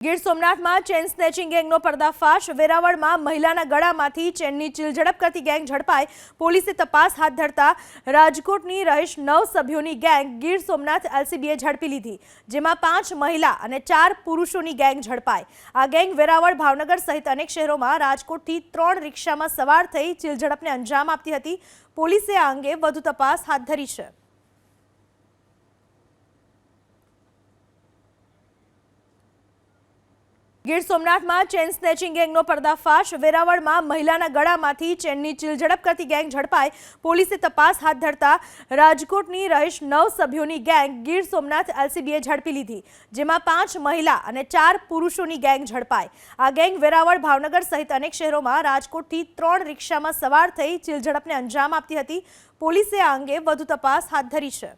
ગીર સોમનાથમાં chain snatching ગેંગનો પર્દાફાશ। વેરાવળમાં મહિલાના ગળામાંથી ચેનની ચીલઝડપ કરતી ગેંગ ઝડપાઈ। પોલીસે તપાસ હાથ ધરતા રાજકોટની રહીશ 9 સભ્યોની ગેંગ ગીર સોમનાથ એલસીબીએ ઝડપી લીધી, જેમાં 5 મહિલા અને 4 પુરુષોની ગેંગ ઝડપાઈ। આ ગેંગ વેરાવળ, ભાવનગર સહિત અનેક શહેરોમાં રાજકોટથી 3 રિક્ષામાં સવાર થઈ ચીલઝડપને અંજામ આપતી હતી। પોલીસે આ અંગે વધુ તપાસ હાથ ધરી છે। ગીર સોમનાથમાં ચેન સ્નેચિંગ ગેંગનો પર્દાફાશ। વેરાવળમાં મહિલાના ગળામાંથી ચેનની ચીલઝડપ કરતી ગેંગ ઝડપાઈ। પોલીસે તપાસ હાથ ધરતા રાજકોટની રહીશ 9 સભ્યોની ગેંગ ગીર સોમનાથ એલસીબીએ ઝડપી લીધી, જેમાં 5 મહિલા અને 4 પુરુષોની ગેંગ ઝડપાઈ। આ ગેંગ વેરાવળ, ભાવનગર સહિત અનેક શહેરોમાં રાજકોટથી 3 રિક્ષામાં સવાર થઈ ચીલઝડપને અંજામ આપતી હતી। પોલીસે આ અંગે વધુ તપાસ હાથ ધરી છે।